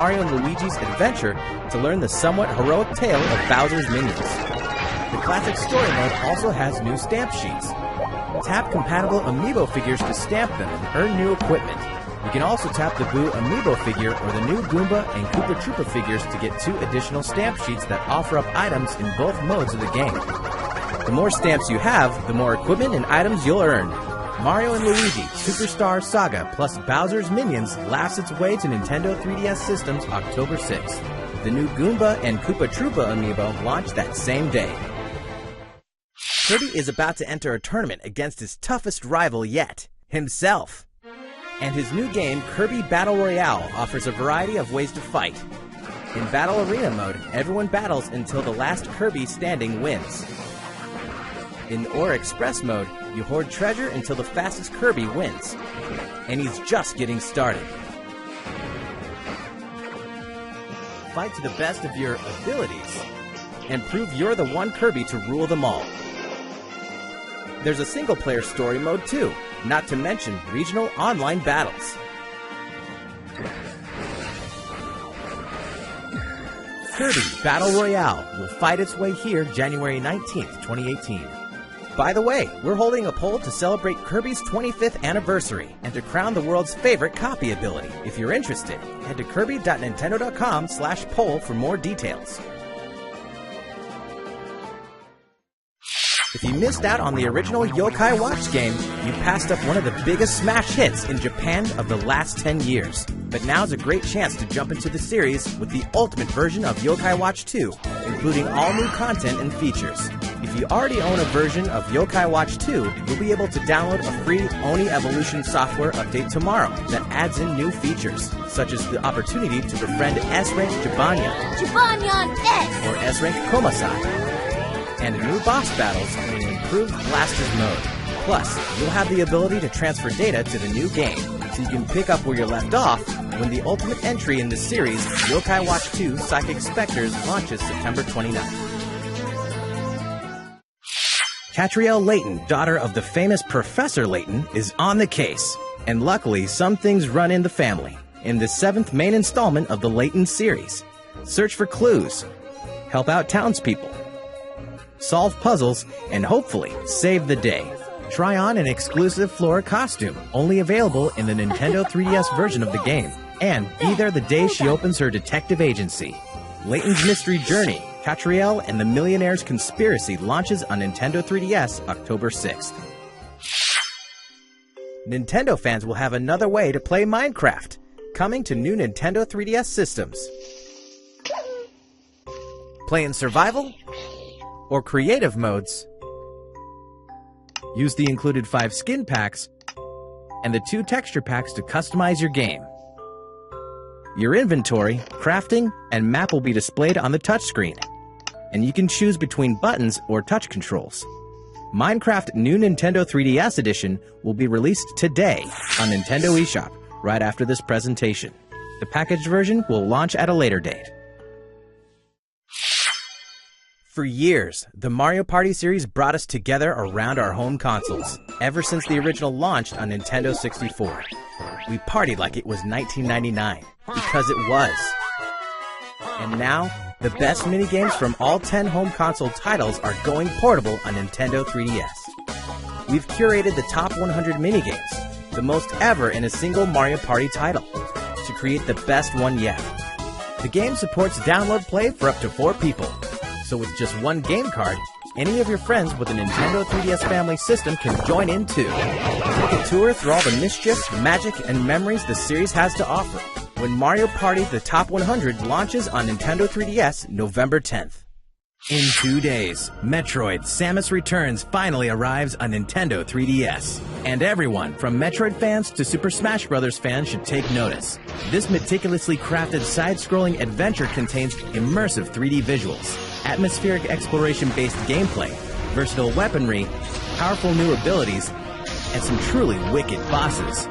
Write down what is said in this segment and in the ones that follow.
Mario and Luigi's adventure to learn the somewhat heroic tale of Bowser's minions. The classic story mode also has new stamp sheets. Tap compatible amiibo figures to stamp them and earn new equipment. You can also tap the Boo amiibo figure or the new Goomba and Koopa Troopa figures to get 2 additional stamp sheets that offer up items in both modes of the game. The more stamps you have, the more equipment and items you'll earn. Mario and Luigi Superstar Saga plus Bowser's Minions laughs its way to Nintendo 3DS systems October 6th. The new Goomba and Koopa Troopa amiibo launch that same day. Kirby is about to enter a tournament against his toughest rival yet, himself. And his new game, Kirby Battle Royale, offers a variety of ways to fight. In Battle Arena mode, everyone battles until the last Kirby standing wins. In Ore Express mode, you hoard treasure until the fastest Kirby wins. And he's just getting started. Fight to the best of your abilities, and prove you're the one Kirby to rule them all. There's a single-player story mode too, not to mention regional online battles. Kirby Battle Royale will fight its way here January 19th, 2018. By the way, we're holding a poll to celebrate Kirby's 25th anniversary and to crown the world's favorite copy ability. If you're interested, head to kirby.nintendo.com/poll for more details. If you missed out on the original Yokai Watch game, you passed up one of the biggest smash hits in Japan of the last 10 years. But now's a great chance to jump into the series with the ultimate version of Yokai Watch 2, including all new content and features. If you already own a version of Yokai Watch 2, you'll be able to download a free Oni Evolution software update tomorrow that adds in new features, such as the opportunity to befriend S-Rank Jibanyan S! or S-Rank Komasai, and new boss battles in an improved Blasters mode. Plus, you'll have the ability to transfer data to the new game, so you can pick up where you left off when the ultimate entry in the series, Yokai Watch 2 Psychic Spectres, launches September 29th. Catrielle Layton, daughter of the famous Professor Layton, is on the case. And luckily, some things run in the family. In the 7th main installment of the Layton series, search for clues, help out townspeople, solve puzzles, and hopefully save the day. Try on an exclusive Flora costume, only available in the Nintendo 3DS version of the game, and be there the day she opens her detective agency. Layton's Mystery Journey, Catrielle and the Millionaire's Conspiracy launches on Nintendo 3DS October 6th. Nintendo fans will have another way to play Minecraft, coming to new Nintendo 3DS systems. Play in survival or creative modes. Use the included 5 skin packs and the 2 texture packs to customize your game. Your inventory, crafting, and map will be displayed on the touchscreen, and you can choose between buttons or touch controls. Minecraft New Nintendo 3DS Edition will be released today on Nintendo eShop, right after this presentation. The packaged version will launch at a later date. For years, the Mario Party series brought us together around our home consoles, ever since the original launched on Nintendo 64. We partied like it was 1999, because it was. And now, the best minigames from all 10 home console titles are going portable on Nintendo 3DS. We've curated the top 100 minigames, the most ever in a single Mario Party title, to create the best one yet. The game supports download play for up to 4 people. So with just 1 game card, any of your friends with a Nintendo 3DS family system can join in too. Take a tour through all the mischief, magic, and memories the series has to offer when Mario Party The Top 100 launches on Nintendo 3DS November 10th. In 2 days, Metroid Samus Returns finally arrives on Nintendo 3DS. And everyone, from Metroid fans to Super Smash Bros. Fans, should take notice. This meticulously crafted side-scrolling adventure contains immersive 3D visuals, atmospheric exploration-based gameplay, versatile weaponry, powerful new abilities, and some truly wicked bosses.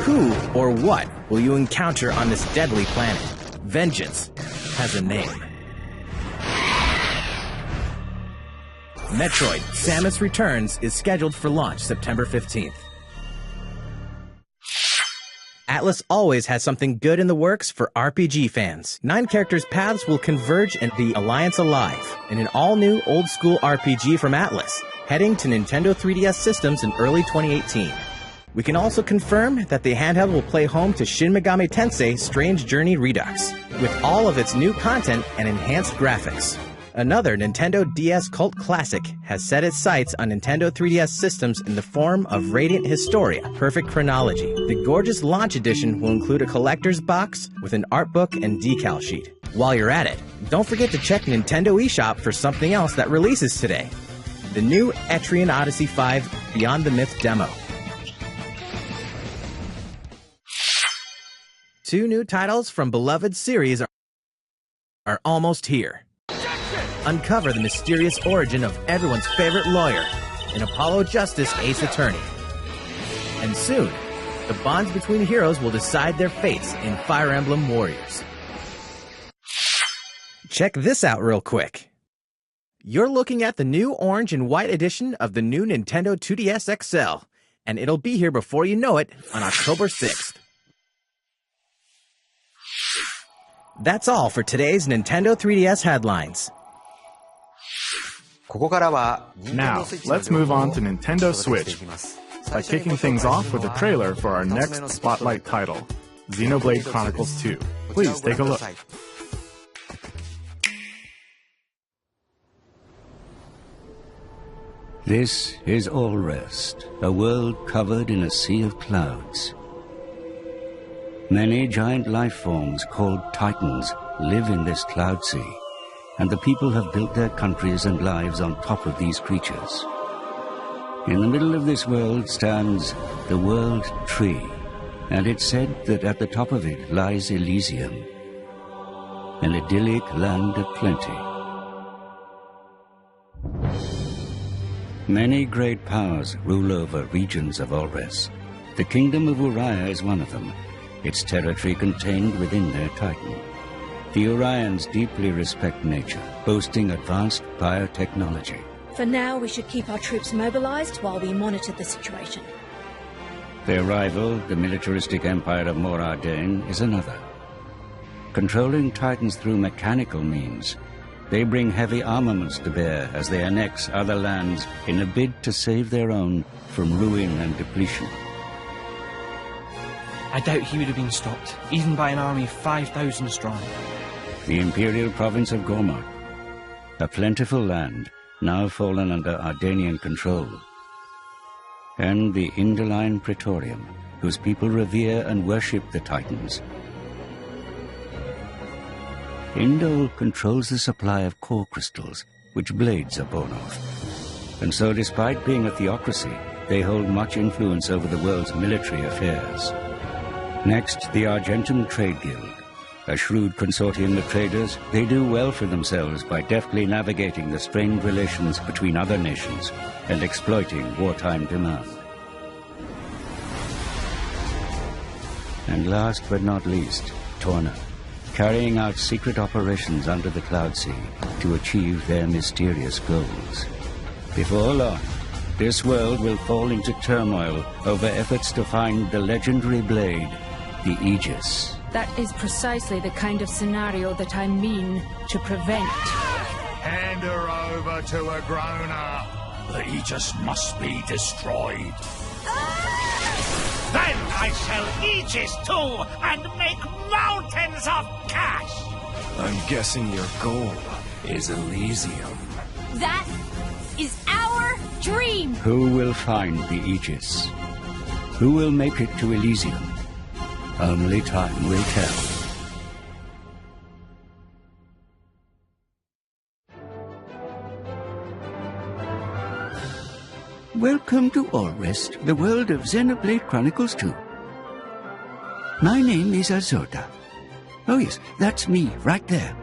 Who or what will you encounter on this deadly planet? Vengeance has a name. Metroid Samus Returns is scheduled for launch September 15th. Atlas always has something good in the works for RPG fans. 9 characters' paths will converge in the Alliance Alive, in an all-new old-school RPG from Atlas, heading to Nintendo 3DS systems in early 2018. We can also confirm that the handheld will play home to Shin Megami Tensei Strange Journey Redux, with all of its new content and enhanced graphics. Another Nintendo DS cult classic has set its sights on Nintendo 3DS systems in the form of Radiant Historia Perfect Chronology. The gorgeous launch edition will include a collector's box with an art book and decal sheet. While you're at it, don't forget to check Nintendo eShop for something else that releases today. The new Etrian Odyssey 5 Beyond the Myth demo. 2 new titles from beloved series are almost here. Uncover the mysterious origin of everyone's favorite lawyer in Apollo Justice Ace Attorney. And soon, the bonds between heroes will decide their fates in Fire Emblem Warriors. Check this out real quick. You're looking at the new orange and white edition of the new Nintendo 2DS XL, and it'll be here before you know it on October 6th. That's all for today's Nintendo 3DS headlines. Now, let's move on to Nintendo Switch by kicking things off with a trailer for our next Spotlight title, Xenoblade Chronicles 2. Please take a look. This is All Rest, a world covered in a sea of clouds. Many giant life forms called Titans live in this cloud sea, and the people have built their countries and lives on top of these creatures. In the middle of this world stands the World Tree, and it's said that at the top of it lies Elysium, an idyllic land of plenty. Many great powers rule over regions of Olres. The Kingdom of Uriah is one of them, its territory contained within their Titan. The Urians deeply respect nature, boasting advanced biotechnology. For now, we should keep our troops mobilized while we monitor the situation. Their rival, the militaristic empire of Moradin, is another. Controlling Titans through mechanical means, they bring heavy armaments to bear as they annex other lands in a bid to save their own from ruin and depletion. I doubt he would have been stopped, even by an army 5,000 strong. The imperial province of Gormak, a plentiful land now fallen under Ardenian control. And the Indoline Praetorium, whose people revere and worship the Titans. Indol controls the supply of core crystals, which blades are born of. And so despite being a theocracy, they hold much influence over the world's military affairs. Next, the Argentum Trade Guild. A shrewd consortium of traders, they do well for themselves by deftly navigating the strained relations between other nations and exploiting wartime demand. And last but not least, Torna, carrying out secret operations under the Cloud Sea to achieve their mysterious goals. Before long, this world will fall into turmoil over efforts to find the legendary blade, the Aegis. That is precisely the kind of scenario that I mean to prevent. Hand her over to a grown-up. The Aegis must be destroyed. Then I shall Aegis too and make mountains of cash. I'm guessing your goal is Elysium. That is our dream! Who will find the Aegis? Who will make it to Elysium? Only time will tell. Welcome to All Rest, the world of Xenoblade Chronicles 2. My name is Azota. Oh yes, that's me, right there.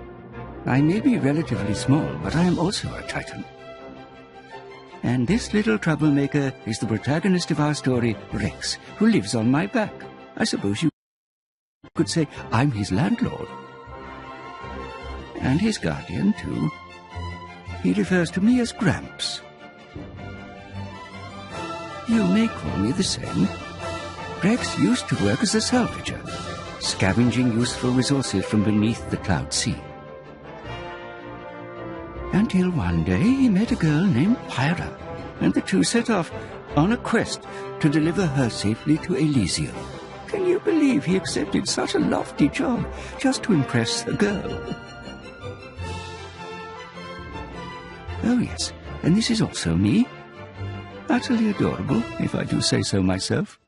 I may be relatively small, but I am also a Titan. And this little troublemaker is the protagonist of our story, Rex, who lives on my back. I suppose you could say I'm his landlord. And his guardian, too. He refers to me as Gramps. You may call me the same. Rex used to work as a salvager, scavenging useful resources from beneath the cloud sea. Until one day he met a girl named Pyra, and the two set off on a quest to deliver her safely to Elysium. Can you believe he accepted such a lofty job just to impress a girl? Oh yes, and this is also me. Utterly adorable, if I do say so myself.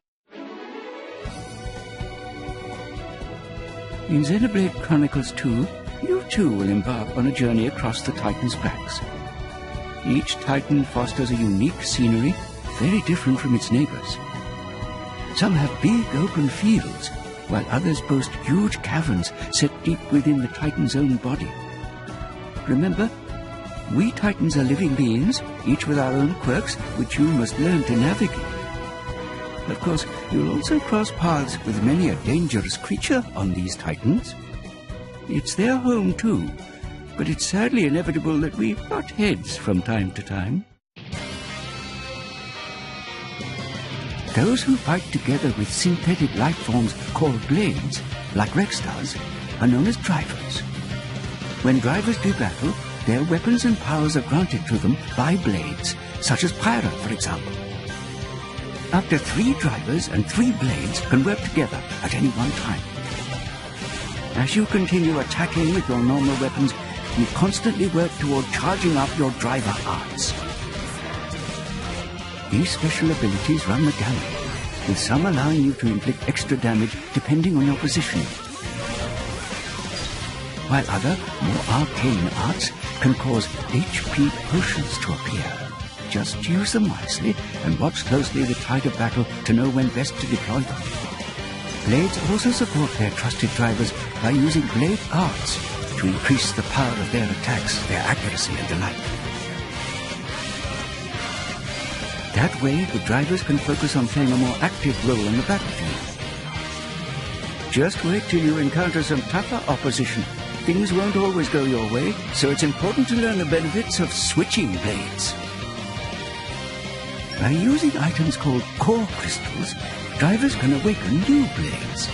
In Xenoblade Chronicles 2, you too will embark on a journey across the Titan's cracks. Each Titan fosters a unique scenery, very different from its neighbors. Some have big open fields, while others boast huge caverns set deep within the Titan's own body. Remember, we Titans are living beings, each with our own quirks, which you must learn to navigate. Of course, you'll also cross paths with many a dangerous creature on these Titans. It's their home too, but it's sadly inevitable that we butt heads from time to time. Those who fight together with synthetic life forms called blades, like Rex does, are known as drivers. When drivers do battle, their weapons and powers are granted to them by blades, such as Pyra, for example. Up to 3 drivers and 3 blades can work together at any one time. As you continue attacking with your normal weapons, you constantly work toward charging up your driver arts. These special abilities run the gamut, with some allowing you to inflict extra damage depending on your positioning, while other, more arcane arts can cause HP potions to appear. Just use them wisely and watch closely the tide of battle to know when best to deploy them. Blades also support their trusted drivers by using blade arts to increase the power of their attacks, their accuracy and the like. That way, the drivers can focus on playing a more active role in the battlefield. Just wait till you encounter some tougher opposition. Things won't always go your way, so it's important to learn the benefits of switching blades. By using items called core crystals, drivers can awaken new blades.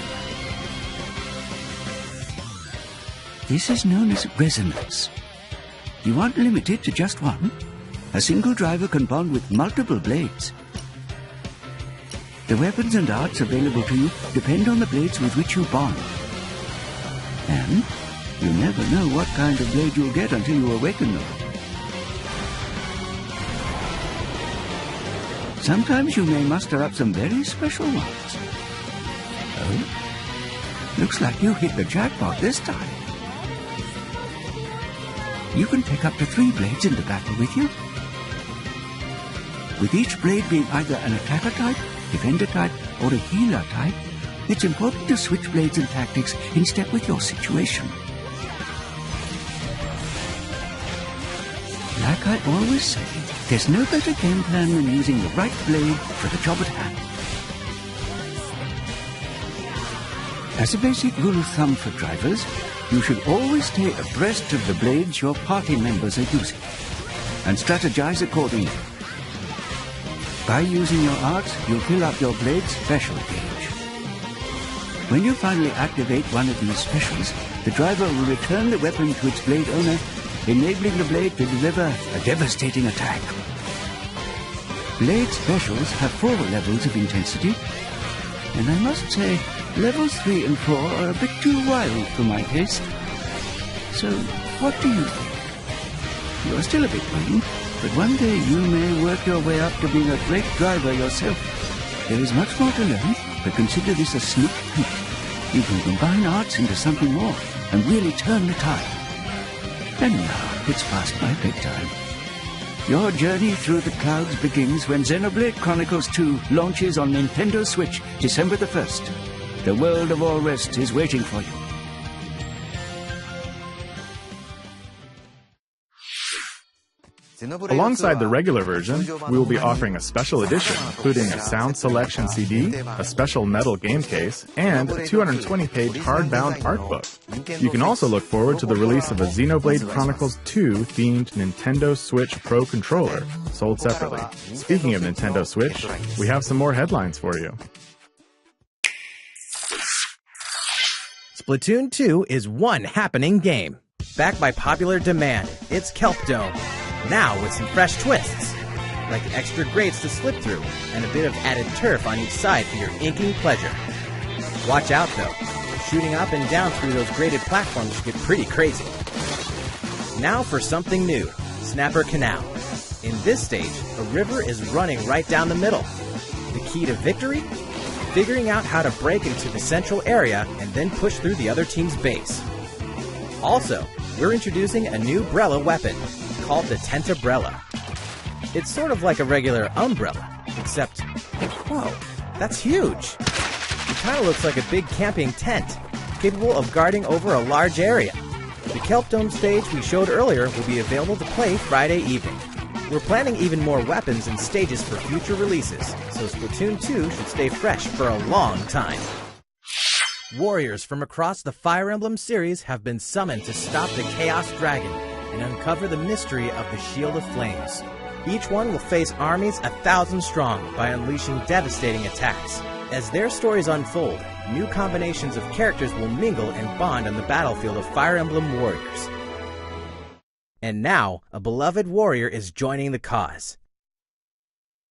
This is known as resonance. You aren't limited to just one. A single driver can bond with multiple blades. The weapons and arts available to you depend on the blades with which you bond. And you never know what kind of blade you'll get until you awaken them. Sometimes you may muster up some very special ones. Oh, looks like you hit the jackpot this time. You can take up to 3 blades into battle with you, with each blade being either an attacker type, defender type, or a healer type. It's important to switch blades and tactics in step with your situation. Like I always say, there's no better game plan than using the right blade for the job at hand. As a basic rule of thumb for drivers, you should always stay abreast of the blades your party members are using, and strategize accordingly. By using your arts, you'll fill up your blade's special gauge. When you finally activate one of these specials, the driver will return the weapon to its blade owner, enabling the blade to deliver a devastating attack. Blade specials have 4 levels of intensity, and I must say, levels 3 and 4 are a bit too wild for my taste. So, what do you think? You are still a bit young, but one day you may work your way up to being a great driver yourself. There is much more to learn, but consider this a sneak peek. You can combine arts into something more and really turn the tide. And now it's past my bedtime. Your journey through the clouds begins when Xenoblade Chronicles 2 launches on Nintendo Switch, December the 1st. The world of all rest is waiting for you. Alongside the regular version, we will be offering a special edition, including a sound selection CD, a special metal game case, and a 220-page hardbound art book. You can also look forward to the release of a Xenoblade Chronicles 2 themed Nintendo Switch Pro controller, sold separately. Speaking of Nintendo Switch, we have some more headlines for you. Splatoon 2 is one happening game. Backed by popular demand, it's Kelp Dome. Now with some fresh twists, like extra grates to slip through and a bit of added turf on each side for your inking pleasure. Watch out though, shooting up and down through those graded platforms get pretty crazy. Now for something new, Snapper Canal. In this stage, a river is running right down the middle. The key to victory? Figuring out how to break into the central area and then push through the other team's base. Also, we're introducing a new Brella weapon, called the Tentabrella. It's sort of like a regular umbrella, except, whoa, that's huge! It kind of looks like a big camping tent, capable of guarding over a large area. The Kelp Dome stage we showed earlier will be available to play Friday evening. We're planning even more weapons and stages for future releases, so Splatoon 2 should stay fresh for a long time. Warriors from across the Fire Emblem series have been summoned to stop the Chaos Dragon and uncover the mystery of the Shield of Flames. Each one will face armies 1,000 strong by unleashing devastating attacks. As their stories unfold, new combinations of characters will mingle and bond on the battlefield of Fire Emblem Warriors. And now, a beloved warrior is joining the cause.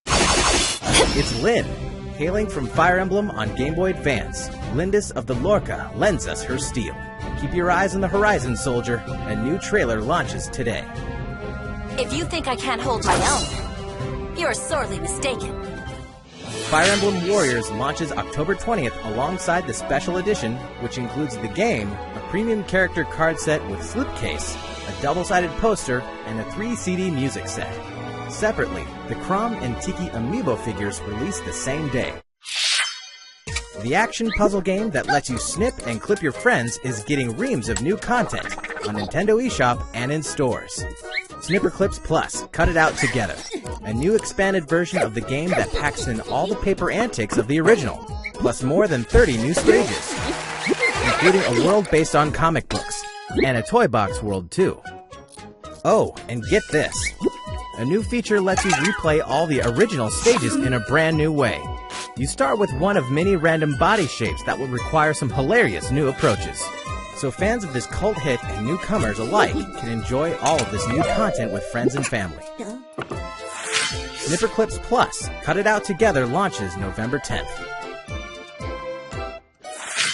It's Lyn. Hailing from Fire Emblem on Game Boy Advance, Lindis of the Lorca lends us her steel. Keep your eyes on the horizon, soldier. A new trailer launches today. If you think I can't hold my own, you're sorely mistaken. Fire Emblem Warriors launches October 20th alongside the special edition, which includes the game, a premium character card set with slipcase, a double-sided poster, and a 3-CD music set. Separately, the Crom and Tiki amiibo figures released the same day. The action puzzle game that lets you snip and clip your friends is getting reams of new content on Nintendo eShop and in stores. Snipper Clips Plus, cut it out together. A new expanded version of the game that packs in all the paper antics of the original, plus more than 30 new stages, including a world based on comic books, and a toy box world too. Oh, and get this. A new feature lets you replay all the original stages in a brand new way. You start with one of many random body shapes that will require some hilarious new approaches. So fans of this cult hit and newcomers alike can enjoy all of this new content with friends and family. Snipper Clips Plus, Cut It Out Together launches November 10th.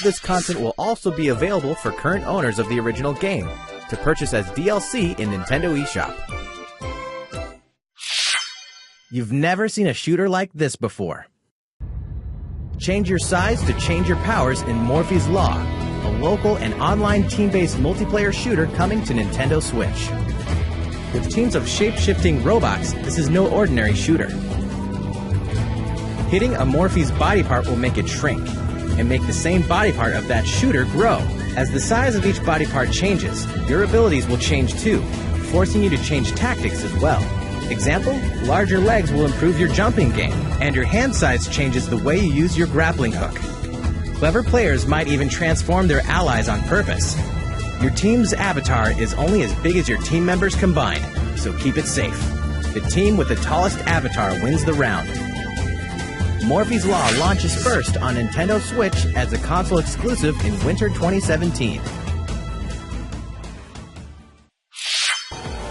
This content will also be available for current owners of the original game to purchase as DLC in Nintendo eShop. You've never seen a shooter like this before. Change your size to change your powers in Morphe's Law, a local and online team-based multiplayer shooter coming to Nintendo Switch. With teams of shape-shifting robots, this is no ordinary shooter. Hitting a Morphe's body part will make it shrink, and make the same body part of that shooter grow. As the size of each body part changes, your abilities will change too, forcing you to change tactics as well. Example, larger legs will improve your jumping game, and your hand size changes the way you use your grappling hook. Clever players might even transform their allies on purpose. Your team's avatar is only as big as your team members combined, so keep it safe. The team with the tallest avatar wins the round. Morphe's Law launches first on Nintendo Switch as a console exclusive in winter 2017.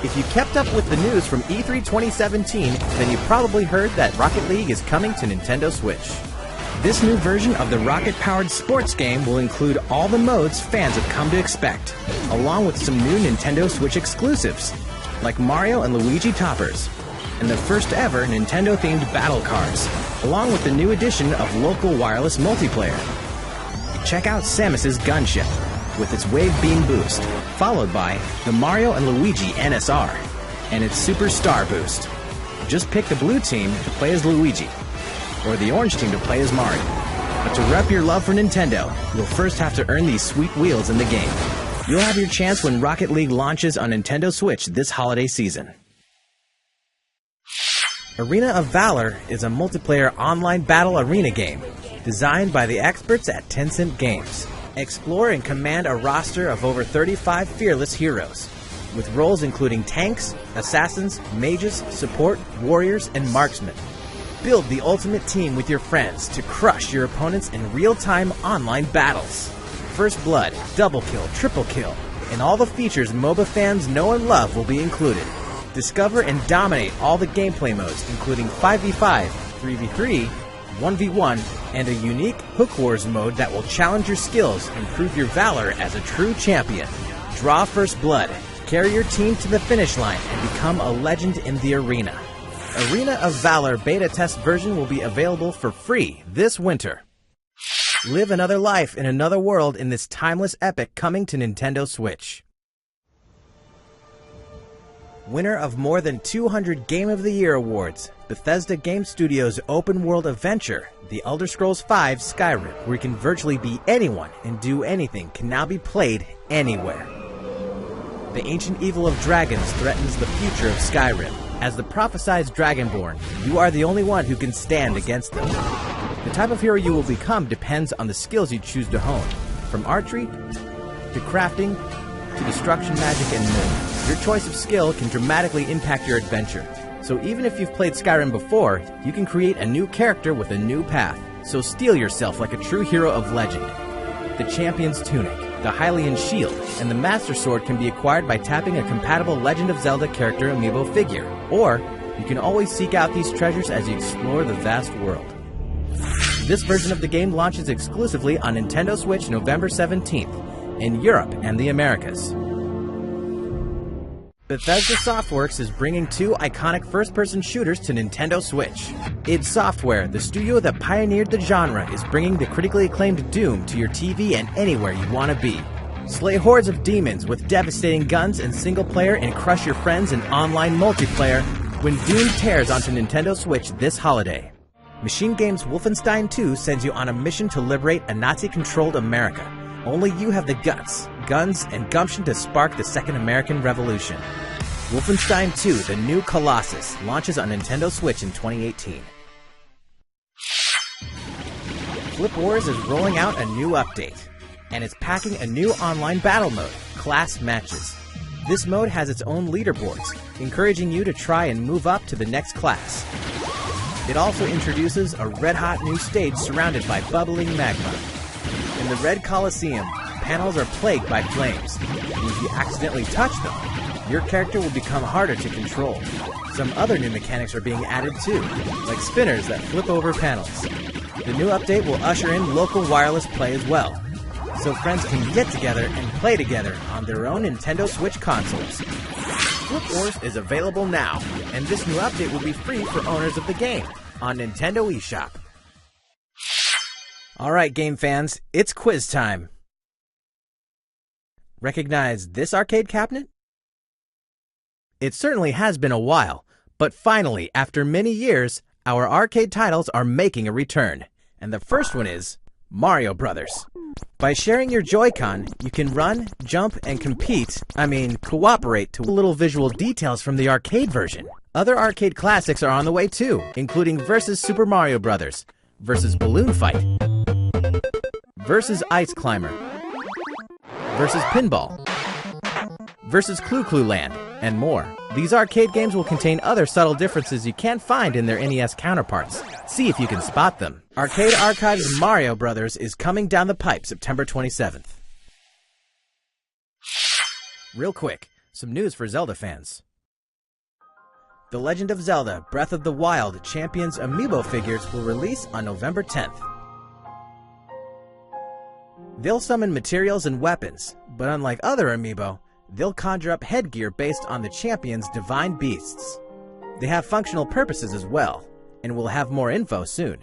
If you kept up with the news from E3 2017, then you probably heard that Rocket League is coming to Nintendo Switch. This new version of the rocket-powered sports game will include all the modes fans have come to expect, along with some new Nintendo Switch exclusives, like Mario and Luigi toppers, and the first ever Nintendo-themed battle cards, along with the new addition of local wireless multiplayer. Check out Samus's gunship, with its wave beam boost, followed by the Mario and Luigi NSR, and its Super Star boost. Just pick the blue team to play as Luigi, or the orange team to play as Mario. But to rep your love for Nintendo, you'll first have to earn these sweet wheels in the game. You'll have your chance when Rocket League launches on Nintendo Switch this holiday season. Arena of Valor is a multiplayer online battle arena game designed by the experts at Tencent Games. Explore and command a roster of over 35 fearless heroes, with roles including tanks, assassins, mages, support, warriors, and marksmen. Build the ultimate team with your friends to crush your opponents in real-time online battles. First Blood, Double Kill, Triple Kill, and all the features MOBA fans know and love will be included. Discover and dominate all the gameplay modes, including 5v5, 3v3, 1v1, and a unique Hook Wars mode that will challenge your skills and prove your valor as a true champion. Draw First Blood, carry your team to the finish line, and become a legend in the arena. Arena of Valor beta test version will be available for free this winter. Live another life in another world in this timeless epic coming to Nintendo Switch. Winner of more than 200 Game of the Year awards, Bethesda Game Studios' open-world adventure, The Elder Scrolls V Skyrim, where you can virtually be anyone and do anything, can now be played anywhere. The ancient evil of dragons threatens the future of Skyrim. As the prophesied Dragonborn, you are the only one who can stand against them. The type of hero you will become depends on the skills you choose to hone, from archery to crafting to destruction magic and more. Your choice of skill can dramatically impact your adventure. So even if you've played Skyrim before, you can create a new character with a new path. So steel yourself like a true hero of legend. The Champion's Tunic, the Hylian Shield, and the Master Sword can be acquired by tapping a compatible Legend of Zelda character amiibo figure. Or, you can always seek out these treasures as you explore the vast world. This version of the game launches exclusively on Nintendo Switch November 17th, in Europe and the Americas. Bethesda Softworks is bringing two iconic first-person shooters to Nintendo Switch. id Software, the studio that pioneered the genre, is bringing the critically acclaimed Doom to your TV and anywhere you want to be. Slay hordes of demons with devastating guns and single-player and crush your friends in online multiplayer when Doom tears onto Nintendo Switch this holiday. Machine Games' Wolfenstein 2 sends you on a mission to liberate a Nazi-controlled America. Only you have the guts, guns, and gumption to spark the Second American Revolution. Wolfenstein 2, The New Colossus, launches on Nintendo Switch in 2018. Flip Wars is rolling out a new update, and it's packing a new online battle mode, Class Matches. This mode has its own leaderboards, encouraging you to try and move up to the next class. It also introduces a red-hot new stage surrounded by bubbling magma. In the Red Coliseum, panels are plagued by flames, and if you accidentally touch them, your character will become harder to control. Some other new mechanics are being added too, like spinners that flip over panels. The new update will usher in local wireless play as well, so friends can get together and play together on their own Nintendo Switch consoles. Flip Wars is available now, and this new update will be free for owners of the game on Nintendo eShop. Alright game fans, it's quiz time. Recognize this arcade cabinet? It certainly has been a while, but finally, after many years, our arcade titles are making a return. And the first one is Mario Brothers. By sharing your Joy-Con, you can run, jump, and cooperate to little visual details from the arcade version. Other arcade classics are on the way too, including Versus Super Mario Brothers, Versus Balloon Fight, Versus Ice Climber, Versus Pinball, Versus Clu Clu Land, and more. These arcade games will contain other subtle differences you can't find in their NES counterparts. See if you can spot them. Arcade Archive's Mario Brothers is coming down the pipe September 27th. Real quick, some news for Zelda fans. The Legend of Zelda Breath of the Wild Champions Amiibo figures will release on November 10th. They'll summon materials and weapons, but unlike other Amiibo, they'll conjure up headgear based on the champion's divine beasts. They have functional purposes as well, and we'll have more info soon.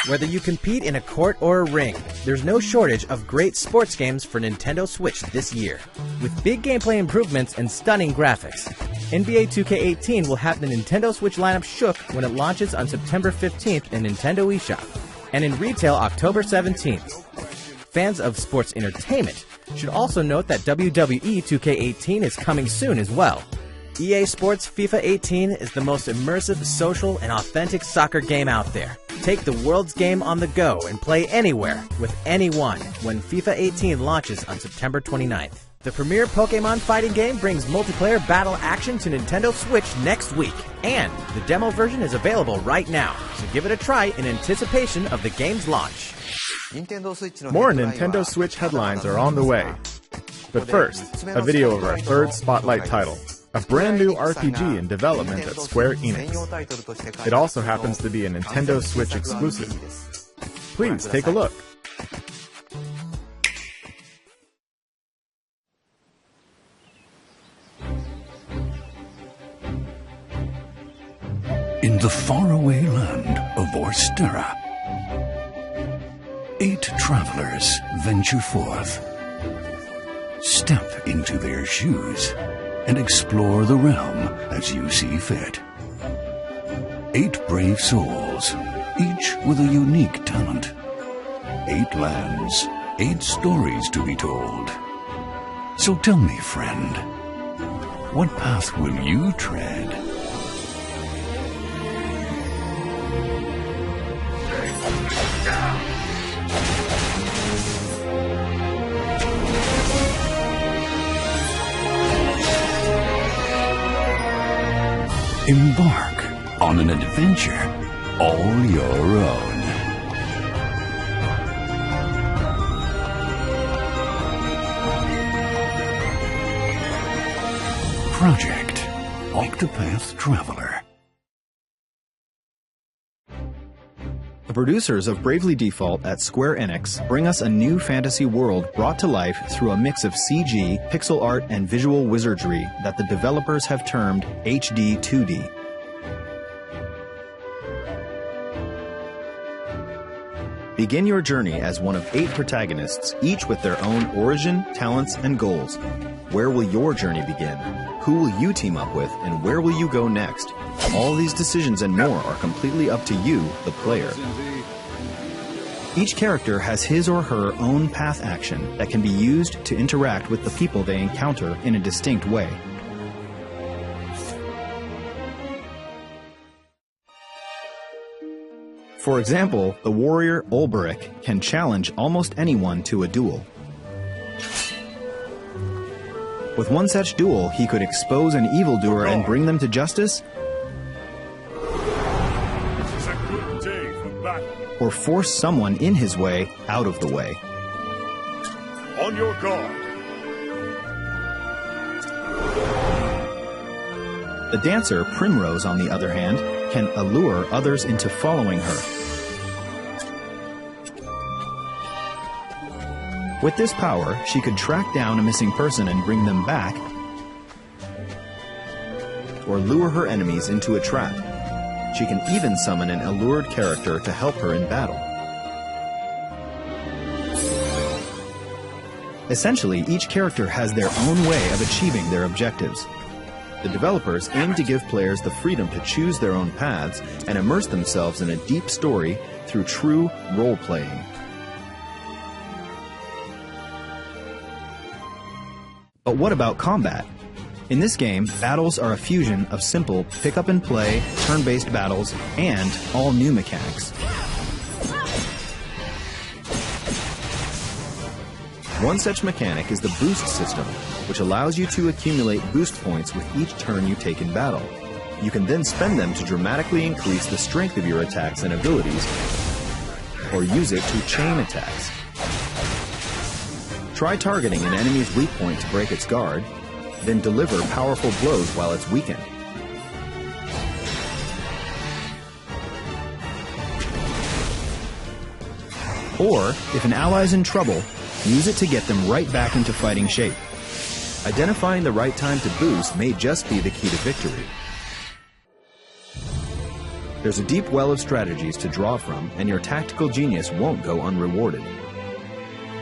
Whether you compete in a court or a ring, there's no shortage of great sports games for Nintendo Switch this year. With big gameplay improvements and stunning graphics, NBA 2K18 will have the Nintendo Switch lineup shook when it launches on September 15th in Nintendo eShop, and in retail October 17th. Fans of sports entertainment should also note that WWE 2K18 is coming soon as well. EA Sports FIFA 18 is the most immersive, social, and authentic soccer game out there. Take the world's game on the go and play anywhere, with anyone, when FIFA 18 launches on September 29th. The premier Pokemon fighting game brings multiplayer battle action to Nintendo Switch next week, and the demo version is available right now, so give it a try in anticipation of the game's launch. More Nintendo Switch headlines are on the way. But first, a video of our third Spotlight title, a brand new RPG in development at Square Enix. It also happens to be a Nintendo Switch exclusive. Please take a look. In the faraway land of Orstera, 8 travelers venture forth. Step into their shoes and explore the realm as you see fit. 8 brave souls, each with a unique talent. 8 lands, 8 stories to be told. So tell me, friend, what path will you tread? Embark on an adventure all your own. Project Octopath Traveler. The producers of Bravely Default at Square Enix bring us a new fantasy world brought to life through a mix of CG, pixel art, and visual wizardry that the developers have termed HD 2D. Begin your journey as one of 8 protagonists, each with their own origin, talents, and goals. Where will your journey begin? Who will you team up with, and where will you go next? All these decisions and more are completely up to you, the player. Each character has his or her own path action that can be used to interact with the people they encounter in a distinct way. For example, the warrior Olberic can challenge almost anyone to a duel. With one such duel, he could expose an evildoer and bring them to justice, or force someone in his way out of the way. On your guard. The dancer Primrose, on the other hand, can allure others into following her. With this power, she could track down a missing person and bring them back, or lure her enemies into a trap. She can even summon an allured character to help her in battle. Essentially, each character has their own way of achieving their objectives. The developers aim to give players the freedom to choose their own paths and immerse themselves in a deep story through true role-playing. But what about combat? In this game, battles are a fusion of simple pick-up-and-play, turn-based battles, and all new mechanics. One such mechanic is the boost system, which allows you to accumulate boost points with each turn you take in battle. You can then spend them to dramatically increase the strength of your attacks and abilities, or use it to chain attacks. Try targeting an enemy's weak point to break its guard, then deliver powerful blows while it's weakened. Or, if an ally's in trouble, use it to get them right back into fighting shape. Identifying the right time to boost may just be the key to victory. There's a deep well of strategies to draw from, and your tactical genius won't go unrewarded.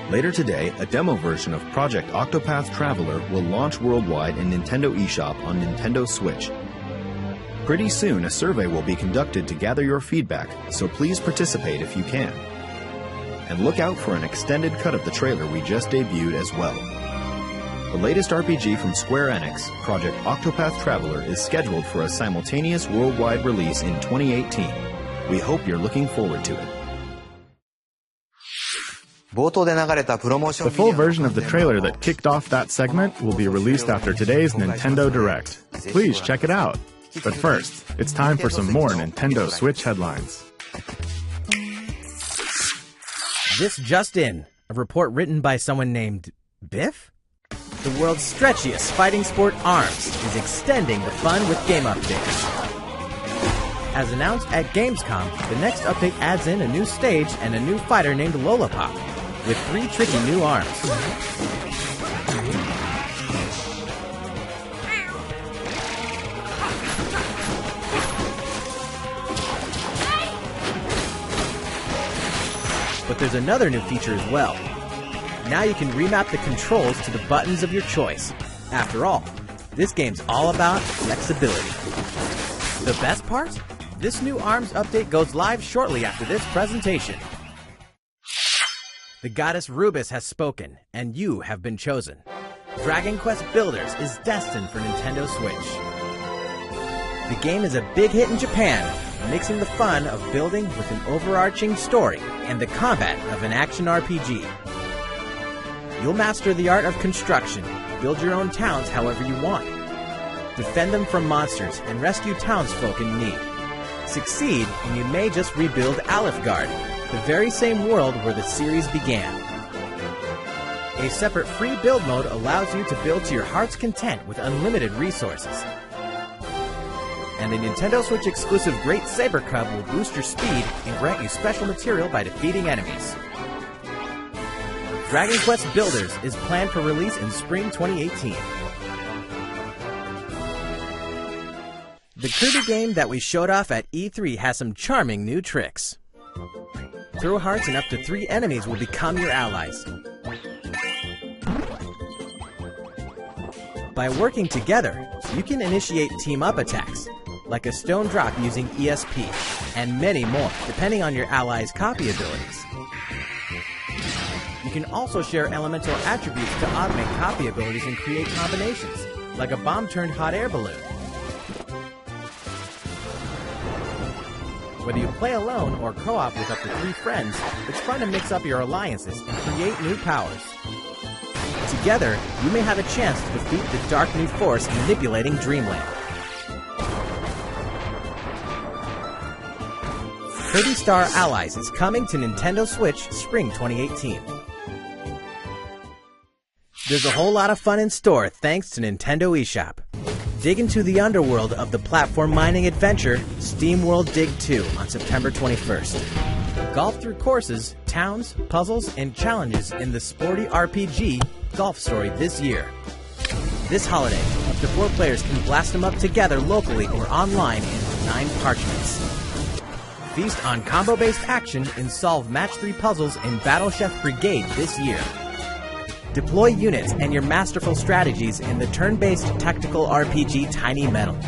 Later today, a demo version of Project Octopath Traveler will launch worldwide in Nintendo eShop on Nintendo Switch. Pretty soon, a survey will be conducted to gather your feedback, so please participate if you can. And look out for an extended cut of the trailer we just debuted as well. The latest RPG from Square Enix, Project Octopath Traveler, is scheduled for a simultaneous worldwide release in 2018. We hope you're looking forward to it. The full version of the trailer that kicked off that segment will be released after today's Nintendo Direct. Please check it out. But first, it's time for some more Nintendo Switch headlines. This just in, a report written by someone named Biff? The world's stretchiest fighting sport, ARMS, is extending the fun with game updates. As announced at Gamescom, the next update adds in a new stage and a new fighter named Lollipop, with 3 tricky new arms. But there's another new feature as well. Now you can remap the controls to the buttons of your choice. After all, this game's all about flexibility. The best part? This new ARMS update goes live shortly after this presentation. The goddess Rubis has spoken, and you have been chosen. Dragon Quest Builders is destined for Nintendo Switch. The game is a big hit in Japan, mixing the fun of building with an overarching story and the combat of an action RPG. You'll master the art of construction, build your own towns however you want, defend them from monsters, and rescue townsfolk in need. Succeed, and you may just rebuild Alifgard, the very same world where the series began. A separate free build mode allows you to build to your heart's content with unlimited resources. And a Nintendo Switch exclusive Great Saber Cub will boost your speed and grant you special material by defeating enemies. Dragon Quest Builders is planned for release in spring 2018. The Kirby game that we showed off at E3 has some charming new tricks. Throw hearts and up to 3 enemies will become your allies. By working together, you can initiate team-up attacks, like a stone drop using ESP, and many more, depending on your allies' copy abilities. You can also share elemental attributes to augment copy abilities and create combinations, like a bomb-turned hot air balloon. Whether you play alone or co-op with up to 3 friends, it's fun to mix up your alliances and create new powers. Together, you may have a chance to defeat the dark new force manipulating Dreamland. Kirby Star Allies is coming to Nintendo Switch spring 2018. There's a whole lot of fun in store thanks to Nintendo eShop. Dig into the underworld of the platform mining adventure SteamWorld Dig 2 on September 21st. Golf through courses, towns, puzzles, and challenges in the sporty RPG Golf Story this year. This holiday, up to 4 players can blast them up together locally or online in 9 parchments. Feast on combo-based action and solve Match 3 puzzles in Battle Chef Brigade this year. Deploy units and your masterful strategies in the turn-based tactical RPG Tiny Metal.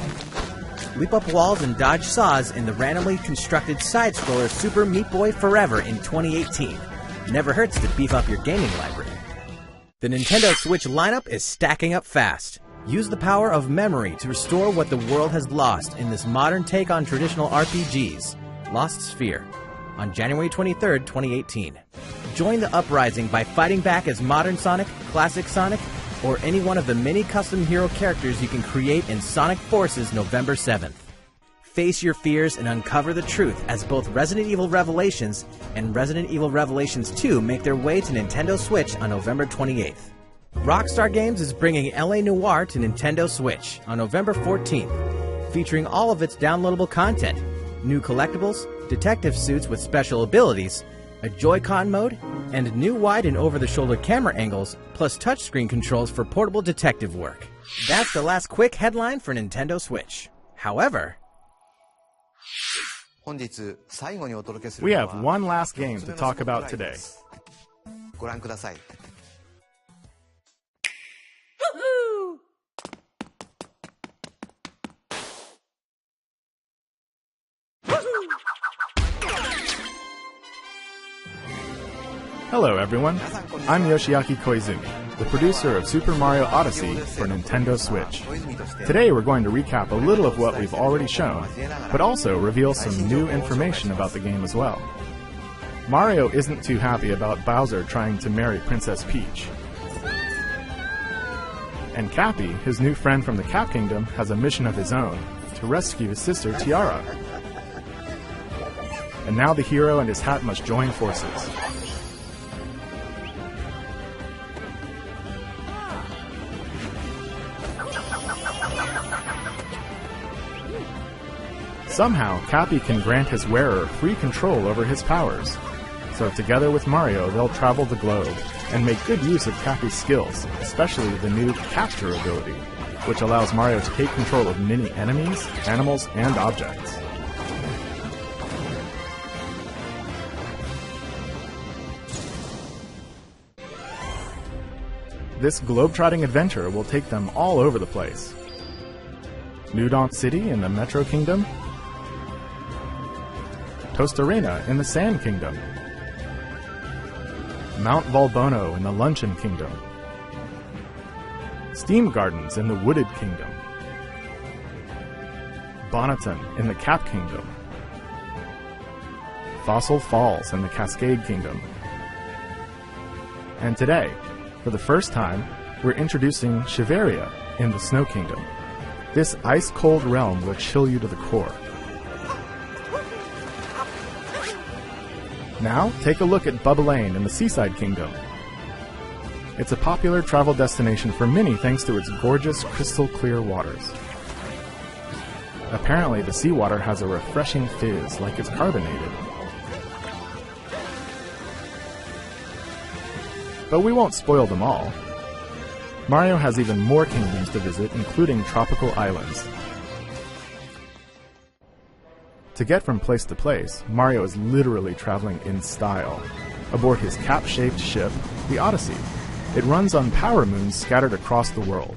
Leap up walls and dodge saws in the randomly constructed side-scroller Super Meat Boy Forever in 2018. Never hurts to beef up your gaming library. The Nintendo Switch lineup is stacking up fast. Use the power of memory to restore what the world has lost in this modern take on traditional RPGs, Lost Sphere, on January 23rd, 2018. Join the uprising by fighting back as Modern Sonic, Classic Sonic, or any one of the many custom hero characters you can create in Sonic Forces November 7th. Face your fears and uncover the truth as both Resident Evil Revelations and Resident Evil Revelations 2 make their way to Nintendo Switch on November 28th. Rockstar Games is bringing LA Noire to Nintendo Switch on November 14th, featuring all of its downloadable content, new collectibles, detective suits with special abilities, a Joy-Con mode, and new wide and over-the-shoulder camera angles, plus touchscreen controls for portable detective work. That's the last quick headline for Nintendo Switch. However, we have one last game to talk about today. Hello everyone, I'm Yoshiaki Koizumi, the producer of Super Mario Odyssey for Nintendo Switch. Today we're going to recap a little of what we've already shown, but also reveal some new information about the game as well. Mario isn't too happy about Bowser trying to marry Princess Peach. And Cappy, his new friend from the Cap Kingdom, has a mission of his own, to rescue his sister Tiara. And now the hero and his hat must join forces. Somehow, Cappy can grant his wearer free control over his powers. So together with Mario, they'll travel the globe and make good use of Cappy's skills, especially the new Capture ability, which allows Mario to take control of many enemies, animals, and objects. This globe-trotting adventure will take them all over the place. New Donk City in the Metro Kingdom, Toast Arena in the Sand Kingdom, Mount Volbono in the Luncheon Kingdom, Steam Gardens in the Wooded Kingdom, Bonneton in the Cap Kingdom, Fossil Falls in the Cascade Kingdom. And today, for the first time, we're introducing Shiveria in the Snow Kingdom. This ice-cold realm will chill you to the core. Now, take a look at Bubblane in the Seaside Kingdom. It's a popular travel destination for many thanks to its gorgeous crystal-clear waters. Apparently, the seawater has a refreshing fizz, like it's carbonated. But we won't spoil them all. Mario has even more kingdoms to visit, including tropical islands. To get from place to place, Mario is literally traveling in style, aboard his cap-shaped ship, the Odyssey. It runs on power moons scattered across the world.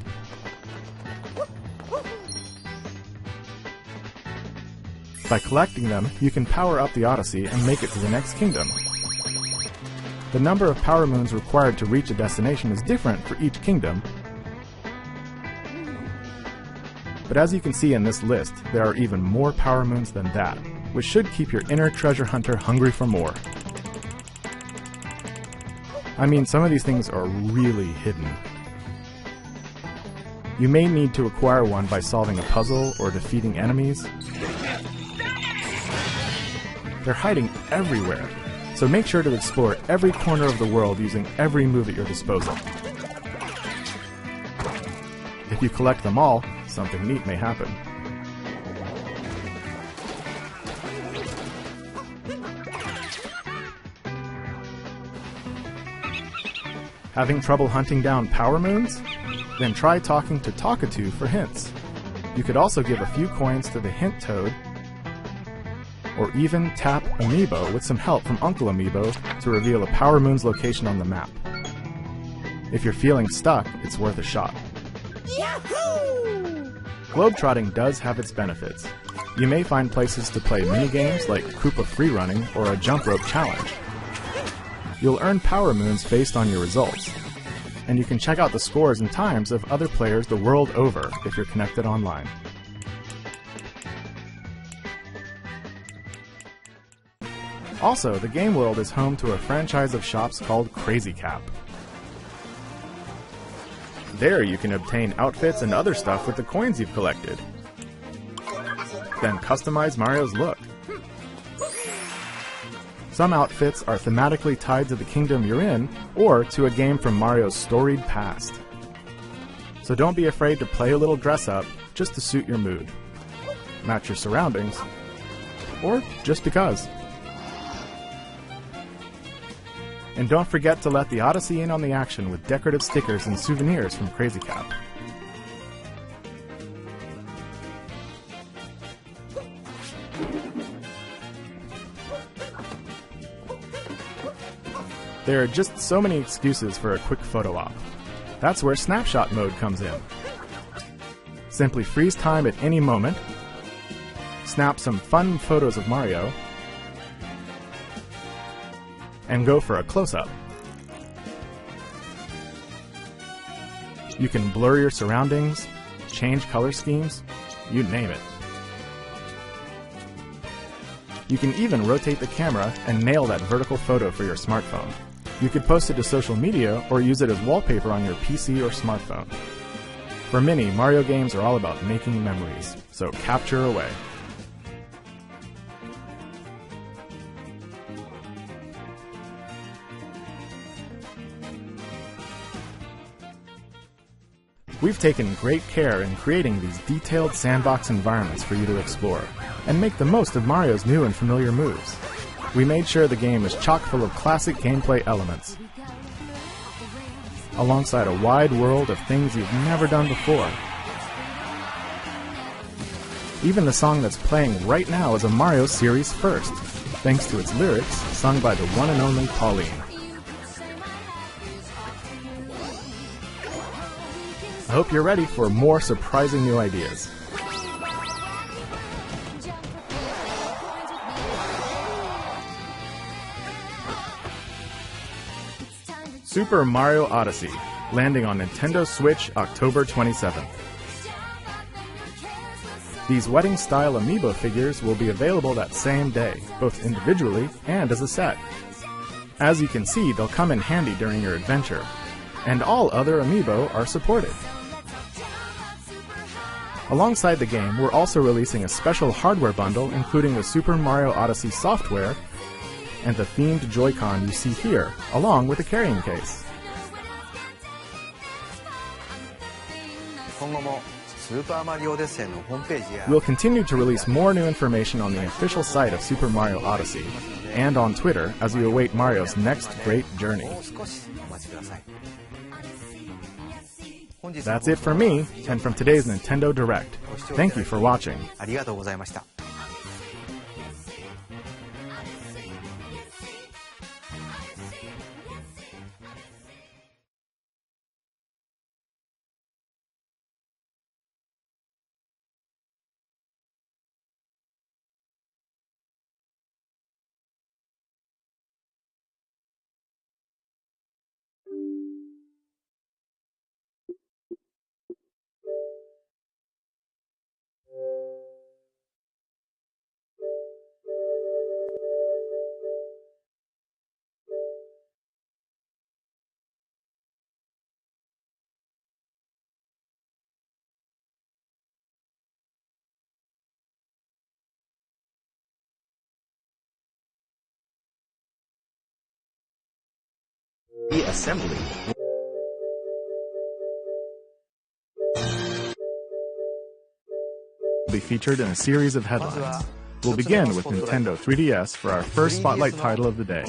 By collecting them, you can power up the Odyssey and make it to the next kingdom. The number of power moons required to reach a destination is different for each kingdom, but as you can see in this list, there are even more power moons than that, which should keep your inner treasure hunter hungry for more. I mean, some of these things are really hidden. You may need to acquire one by solving a puzzle or defeating enemies. They're hiding everywhere, so make sure to explore every corner of the world using every move at your disposal. If you collect them all, something neat may happen. Having trouble hunting down power moons? Then try talking to Talkatoo for hints. You could also give a few coins to the Hint Toad, or even tap Amiibo with some help from Uncle Amiibo to reveal a power moon's location on the map. If you're feeling stuck, it's worth a shot. Yahoo! Globetrotting does have its benefits. You may find places to play minigames like Koopa Freerunning or a Jump Rope Challenge. You'll earn power moons based on your results, and you can check out the scores and times of other players the world over if you're connected online. Also, the game world is home to a franchise of shops called Crazy Cap. There you can obtain outfits and other stuff with the coins you've collected. Then customize Mario's look. Some outfits are thematically tied to the kingdom you're in, or to a game from Mario's storied past. So don't be afraid to play a little dress-up just to suit your mood. Match your surroundings, or just because. And don't forget to let the Odyssey in on the action with decorative stickers and souvenirs from Crazy Cap. There are just so many excuses for a quick photo op. That's where snapshot mode comes in. Simply freeze time at any moment, snap some fun photos of Mario, and go for a close-up. You can blur your surroundings, change color schemes, you name it. You can even rotate the camera and nail that vertical photo for your smartphone. You could post it to social media or use it as wallpaper on your PC or smartphone. For many, Mario games are all about making memories, so capture away. We've taken great care in creating these detailed sandbox environments for you to explore, and make the most of Mario's new and familiar moves. We made sure the game is chock full of classic gameplay elements, alongside a wide world of things you've never done before. Even the song that's playing right now is a Mario series first, thanks to its lyrics sung by the one and only Pauline. I hope you're ready for more surprising new ideas. Super Mario Odyssey, landing on Nintendo Switch October 27th. These wedding-style amiibo figures will be available that same day, both individually and as a set. As you can see, they'll come in handy during your adventure, and all other amiibo are supported. Alongside the game, we're also releasing a special hardware bundle including the Super Mario Odyssey software and the themed Joy-Con you see here, along with a carrying case. We'll continue to release more new information on the official site of Super Mario Odyssey and on Twitter as we await Mario's next great journey. That's it for me and from today's Nintendo Direct. Thank you for watching. The assembly will be featured in a series of headlines. We'll begin with Nintendo 3DS for our first spotlight title of the day.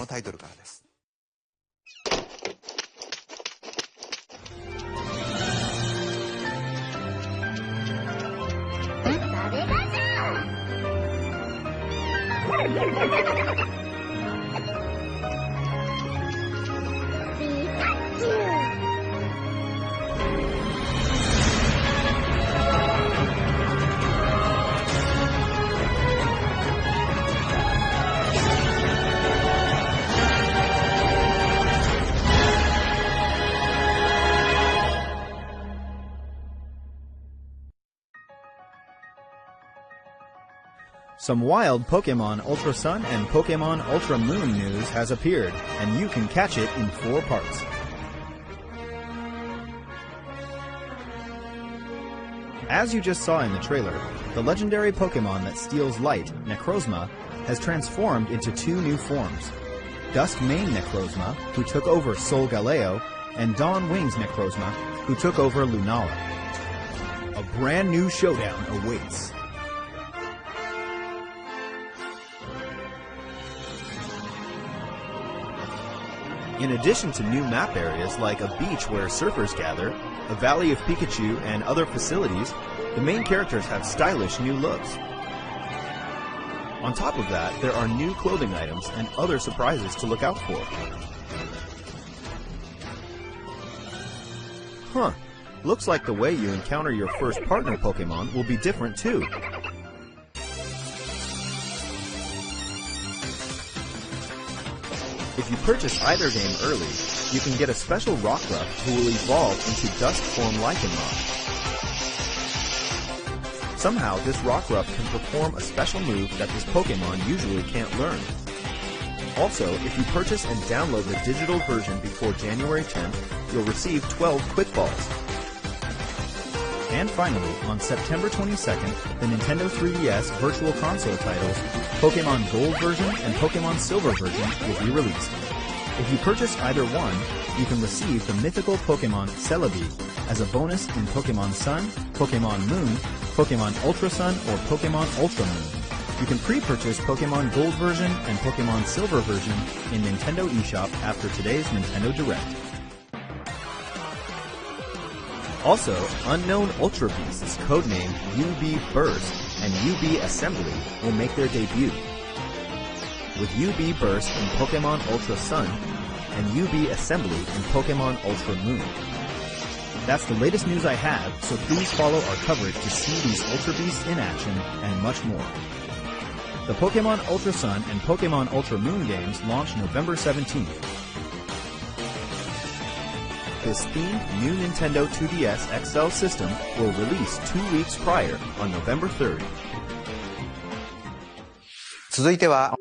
Some wild Pokemon Ultra Sun and Pokemon Ultra Moon news has appeared, and you can catch it in 4 parts. As you just saw in the trailer, the legendary Pokemon that steals light, Necrozma, has transformed into 2 new forms. Dusk Mane Necrozma, who took over Solgaleo, and Dawn Wings Necrozma, who took over Lunala. A brand new showdown awaits. In addition to new map areas like a beach where surfers gather, a Valley of Pikachu, and other facilities, the main characters have stylish new looks. On top of that, there are new clothing items and other surprises to look out for. Huh, looks like the way you encounter your first partner Pokemon will be different too. If you purchase either game early, you can get a special Rockruff who will evolve into Dusk form Lycanroc. Somehow, this Rockruff can perform a special move that this Pokemon usually can't learn. Also, if you purchase and download the digital version before January 10th, you'll receive 12 Quick Balls. And finally, on September 22nd, the Nintendo 3DS Virtual Console titles, Pokemon Gold version and Pokemon Silver version will be released. If you purchase either one, you can receive the mythical Pokemon Celebi, as a bonus in Pokemon Sun, Pokemon Moon, Pokemon Ultra Sun, or Pokemon Ultra Moon. You can pre-purchase Pokemon Gold version and Pokemon Silver version in Nintendo eShop after today's Nintendo Direct. Also, unknown Ultra Beasts codenamed UB Burst and UB Assembly will make their debut. With UB Burst in Pokemon Ultra Sun and UB Assembly in Pokemon Ultra Moon. That's the latest news I have, so please follow our coverage to see these Ultra Beasts in action and much more. The Pokemon Ultra Sun and Pokemon Ultra Moon games launch November 17th. This themed new Nintendo 2DS XL system will release 2 weeks prior on November 3rd. 続いては